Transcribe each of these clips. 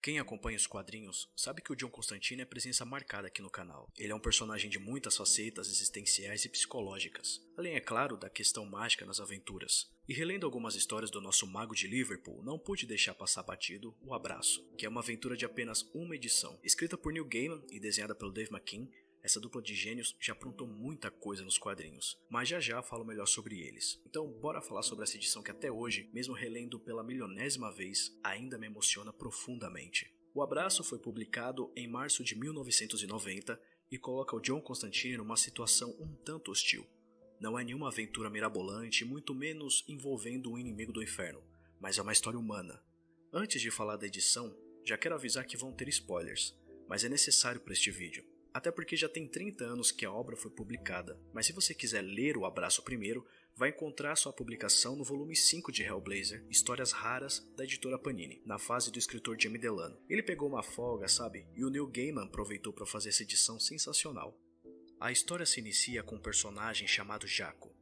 Quem acompanha os quadrinhos sabe que o John Constantine é presença marcada aqui no canal. Ele é um personagem de muitas facetas existenciais e psicológicas, além, é claro, da questão mágica nas aventuras. E relendo algumas histórias do nosso mago de Liverpool, não pude deixar passar batido O Abraço, que é uma aventura de apenas uma edição. Escrita por Neil Gaiman e desenhada pelo Dave McKean, essa dupla de gênios já aprontou muita coisa nos quadrinhos, mas já falo melhor sobre eles. Então bora falar sobre essa edição que até hoje, mesmo relendo pela milionésima vez, ainda me emociona profundamente. O Abraço foi publicado em março de 1990 e coloca o John Constantine numa situação um tanto hostil. Não é nenhuma aventura mirabolante, muito menos envolvendo um inimigo do inferno, mas é uma história humana. Antes de falar da edição, já quero avisar que vão ter spoilers, mas é necessário para este vídeo. Até porque já tem 30 anos que a obra foi publicada, mas se você quiser ler O Abraço primeiro, vai encontrar sua publicação no volume 5 de Hellblazer, Histórias Raras, da editora Panini, na fase do escritor Jamie Delano. Ele pegou uma folga, sabe? E o Neil Gaiman aproveitou para fazer essa edição sensacional. A história se inicia com um personagem chamado Jaco.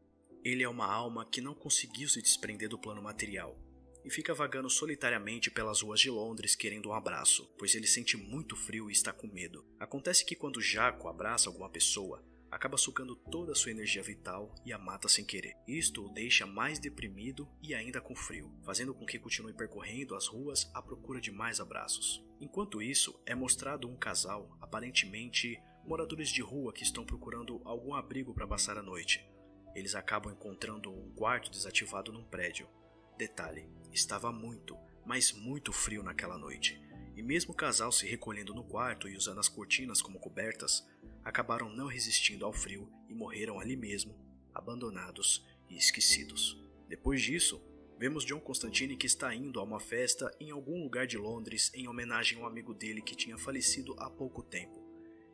Ele é uma alma que não conseguiu se desprender do plano material e fica vagando solitariamente pelas ruas de Londres querendo um abraço, pois ele sente muito frio e está com medo. Acontece que quando Jaco abraça alguma pessoa, acaba sugando toda a sua energia vital e a mata sem querer. Isto o deixa mais deprimido e ainda com frio, fazendo com que continue percorrendo as ruas à procura de mais abraços. Enquanto isso, é mostrado um casal, aparentemente moradores de rua que estão procurando algum abrigo para passar a noite. Eles acabam encontrando um quarto desativado num prédio. Detalhe, estava muito, mas muito frio naquela noite, e mesmo o casal se recolhendo no quarto e usando as cortinas como cobertas, acabaram não resistindo ao frio e morreram ali mesmo, abandonados e esquecidos. Depois disso, vemos John Constantine que está indo a uma festa em algum lugar de Londres em homenagem a um amigo dele que tinha falecido há pouco tempo.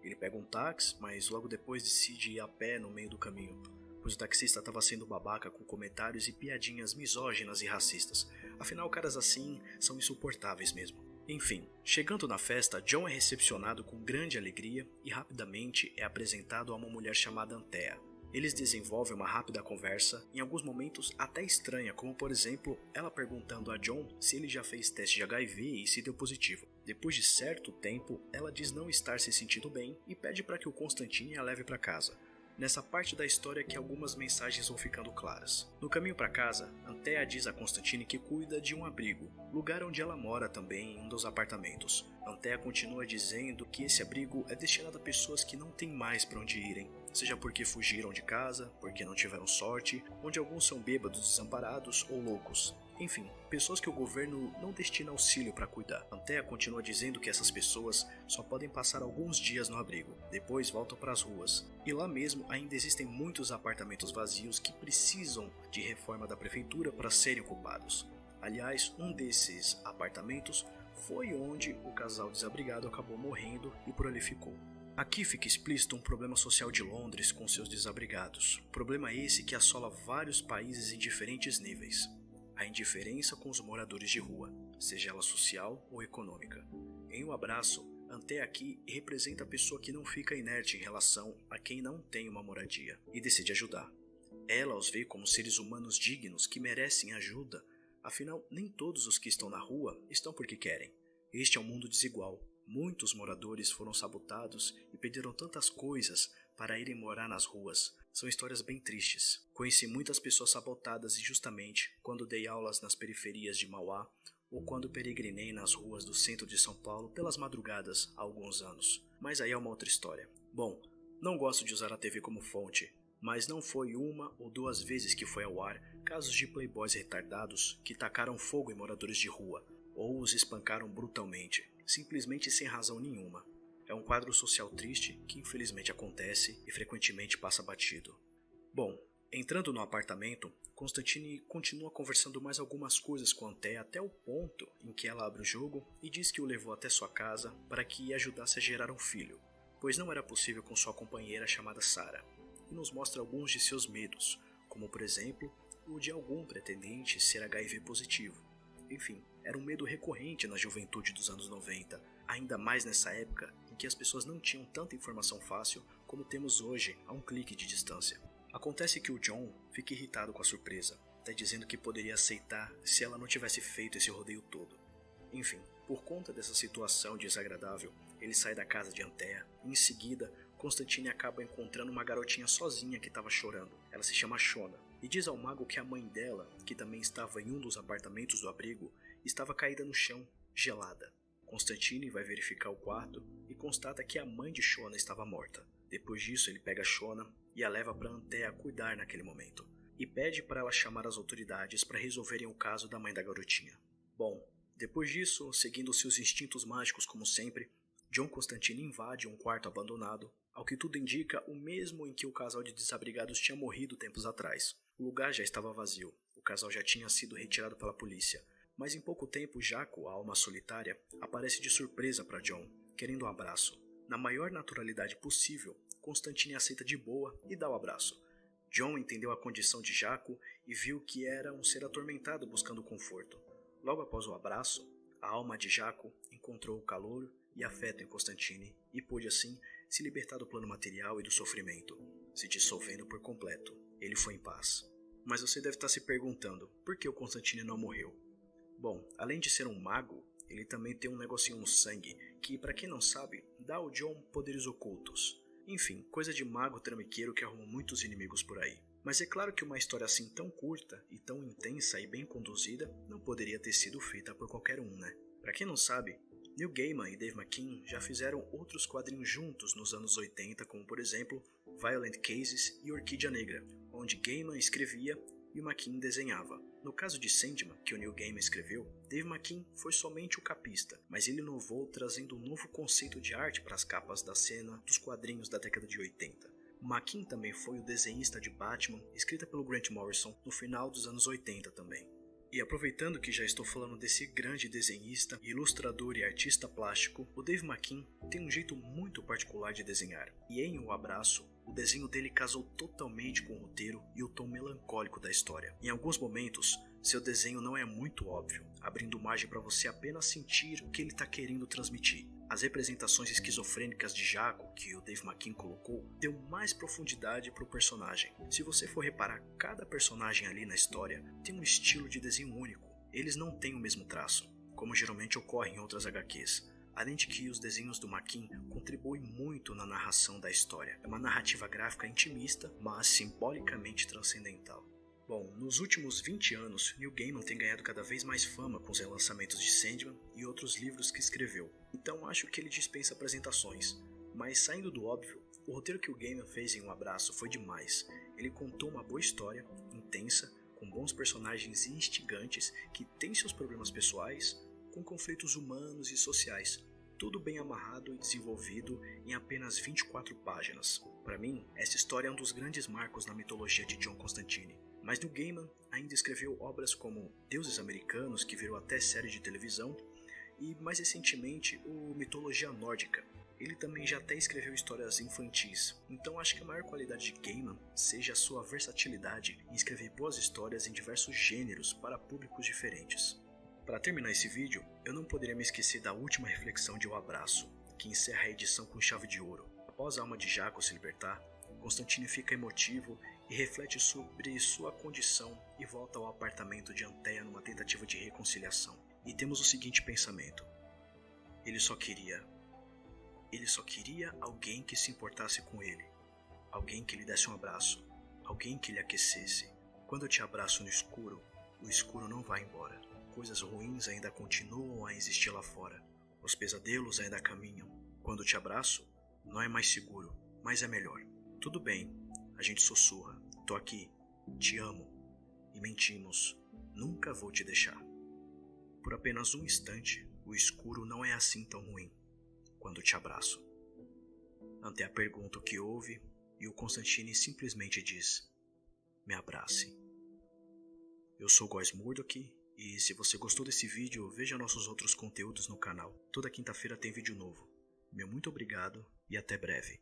Ele pega um táxi, mas logo depois decide ir a pé no meio do caminho, pois o taxista estava sendo babaca com comentários e piadinhas misóginas e racistas. Afinal, caras assim são insuportáveis mesmo. Enfim, chegando na festa, John é recepcionado com grande alegria e rapidamente é apresentado a uma mulher chamada Antea. Eles desenvolvem uma rápida conversa, em alguns momentos até estranha, como por exemplo, ela perguntando a John se ele já fez teste de HIV e se deu positivo. Depois de certo tempo, ela diz não estar se sentindo bem e pede para que o Constantine a leve para casa. Nessa parte da história que algumas mensagens vão ficando claras. No caminho para casa, Antea diz a Constantine que cuida de um abrigo, lugar onde ela mora também em um dos apartamentos. Antea continua dizendo que esse abrigo é destinado a pessoas que não têm mais para onde irem, seja porque fugiram de casa, porque não tiveram sorte, onde alguns são bêbados, desamparados ou loucos. Enfim, pessoas que o governo não destina auxílio para cuidar. Antea continua dizendo que essas pessoas só podem passar alguns dias no abrigo, depois voltam para as ruas. E lá mesmo ainda existem muitos apartamentos vazios que precisam de reforma da prefeitura para serem ocupados. Aliás, um desses apartamentos foi onde o casal desabrigado acabou morrendo e por ali ficou. Aqui fica explícito um problema social de Londres com seus desabrigados. Problema esse que assola vários países em diferentes níveis. A indiferença com os moradores de rua, seja ela social ou econômica. Em O Abraço, Antea aqui representa a pessoa que não fica inerte em relação a quem não tem uma moradia e decide ajudar. Ela os vê como seres humanos dignos que merecem ajuda, afinal nem todos os que estão na rua estão porque querem. Este é um mundo desigual. Muitos moradores foram sabotados e perderam tantas coisas para irem morar nas ruas. São histórias bem tristes. Conheci muitas pessoas sabotadas injustamente quando dei aulas nas periferias de Mauá ou quando peregrinei nas ruas do centro de São Paulo pelas madrugadas há alguns anos. Mas aí é uma outra história. Bom, não gosto de usar a TV como fonte, mas não foi uma ou duas vezes que foi ao ar casos de playboys retardados que tacaram fogo em moradores de rua ou os espancaram brutalmente, simplesmente sem razão nenhuma. É um quadro social triste que infelizmente acontece e frequentemente passa batido. Bom, entrando no apartamento, Constantine continua conversando mais algumas coisas com Antea até o ponto em que ela abre o jogo e diz que o levou até sua casa para que ajudasse a gerar um filho, pois não era possível com sua companheira chamada Sarah, e nos mostra alguns de seus medos, como por exemplo, o de algum pretendente ser HIV positivo. Enfim, era um medo recorrente na juventude dos anos 90, ainda mais nessa época em que as pessoas não tinham tanta informação fácil como temos hoje a um clique de distância. Acontece que o John fica irritado com a surpresa, até dizendo que poderia aceitar se ela não tivesse feito esse rodeio todo. Enfim, por conta dessa situação desagradável, ele sai da casa de Antea e em seguida, Constantine acaba encontrando uma garotinha sozinha que estava chorando. Ela se chama Shona e diz ao mago que a mãe dela, que também estava em um dos apartamentos do abrigo, estava caída no chão, gelada. Constantine vai verificar o quarto e constata que a mãe de Shona estava morta. Depois disso, ele pega Shona e a leva para Antea cuidar naquele momento, e pede para ela chamar as autoridades para resolverem o caso da mãe da garotinha. Bom, depois disso, seguindo seus instintos mágicos como sempre, John Constantine invade um quarto abandonado, ao que tudo indica o mesmo em que o casal de desabrigados tinha morrido tempos atrás. O lugar já estava vazio, o casal já tinha sido retirado pela polícia, mas em pouco tempo Jaco, a alma solitária, aparece de surpresa para John, querendo um abraço. Na maior naturalidade possível, Constantine aceita de boa e dá o abraço. John entendeu a condição de Jaco e viu que era um ser atormentado buscando conforto. Logo após o abraço, a alma de Jaco encontrou o calor e afeto em Constantine e pôde assim se libertar do plano material e do sofrimento, se dissolvendo por completo. Ele foi em paz. Mas você deve estar se perguntando, por que o Constantine não morreu? Bom, além de ser um mago, ele também tem um negocinho no sangue que, para quem não sabe, dá ao John poderes ocultos. Enfim, coisa de mago trambiqueiro que arruma muitos inimigos por aí. Mas é claro que uma história assim tão curta e tão intensa e bem conduzida não poderia ter sido feita por qualquer um, né? Para quem não sabe, Neil Gaiman e Dave McKean já fizeram outros quadrinhos juntos nos anos 80, como por exemplo Violent Cases e Orquídea Negra, onde Gaiman escrevia e McKean desenhava. No caso de Sandman, que o Neil Gaiman escreveu, Dave McKean foi somente o capista, mas ele inovou trazendo um novo conceito de arte para as capas da cena dos quadrinhos da década de 80. McKean também foi o desenhista de Batman, escrita pelo Grant Morrison, no final dos anos 80 também. E aproveitando que já estou falando desse grande desenhista, ilustrador e artista plástico, o Dave McKean tem um jeito muito particular de desenhar. E em O Abraço, o desenho dele casou totalmente com o roteiro e o tom melancólico da história. Em alguns momentos, seu desenho não é muito óbvio, abrindo margem para você apenas sentir o que ele está querendo transmitir. As representações esquizofrênicas de Jaco que o Dave McKean colocou deu mais profundidade para o personagem. Se você for reparar, cada personagem ali na história tem um estilo de desenho único. Eles não têm o mesmo traço, como geralmente ocorre em outras HQs. Além de que os desenhos do McKean contribuem muito na narração da história. É uma narrativa gráfica intimista, mas simbolicamente transcendental. Bom, nos últimos 20 anos, Neil Gaiman tem ganhado cada vez mais fama com os relançamentos de Sandman e outros livros que escreveu. Então acho que ele dispensa apresentações. Mas saindo do óbvio, o roteiro que o Gaiman fez em Um Abraço foi demais. Ele contou uma boa história, intensa, com bons personagens instigantes que têm seus problemas pessoais, com conflitos humanos e sociais. Tudo bem amarrado e desenvolvido em apenas 24 páginas. Para mim, essa história é um dos grandes marcos na mitologia de John Constantine. Mas Neil Gaiman ainda escreveu obras como Deuses Americanos, que virou até série de televisão, e mais recentemente o Mitologia Nórdica. Ele também já até escreveu histórias infantis, então acho que a maior qualidade de Gaiman seja a sua versatilidade em escrever boas histórias em diversos gêneros para públicos diferentes. Para terminar esse vídeo, eu não poderia me esquecer da última reflexão de O Abraço, que encerra a edição com chave de ouro. Após a alma de Jaco se libertar, Constantine fica emotivo e reflete sobre sua condição e volta ao apartamento de Antea numa tentativa de reconciliação. E temos o seguinte pensamento: ele só queria alguém que se importasse com ele, alguém que lhe desse um abraço, alguém que lhe aquecesse. Quando eu te abraço no escuro, o escuro não vai embora. Coisas ruins ainda continuam a existir lá fora. Os pesadelos ainda caminham. Quando te abraço, não é mais seguro, mas é melhor. Tudo bem, a gente sussurra. Tô aqui, te amo. E mentimos, nunca vou te deixar. Por apenas um instante, o escuro não é assim tão ruim. Quando te abraço. Antea pergunta o que houve e o Constantine simplesmente diz: me abrace. Eu sou Góis Murdock e se você gostou desse vídeo, veja nossos outros conteúdos no canal. Toda quinta-feira tem vídeo novo. Meu muito obrigado e até breve.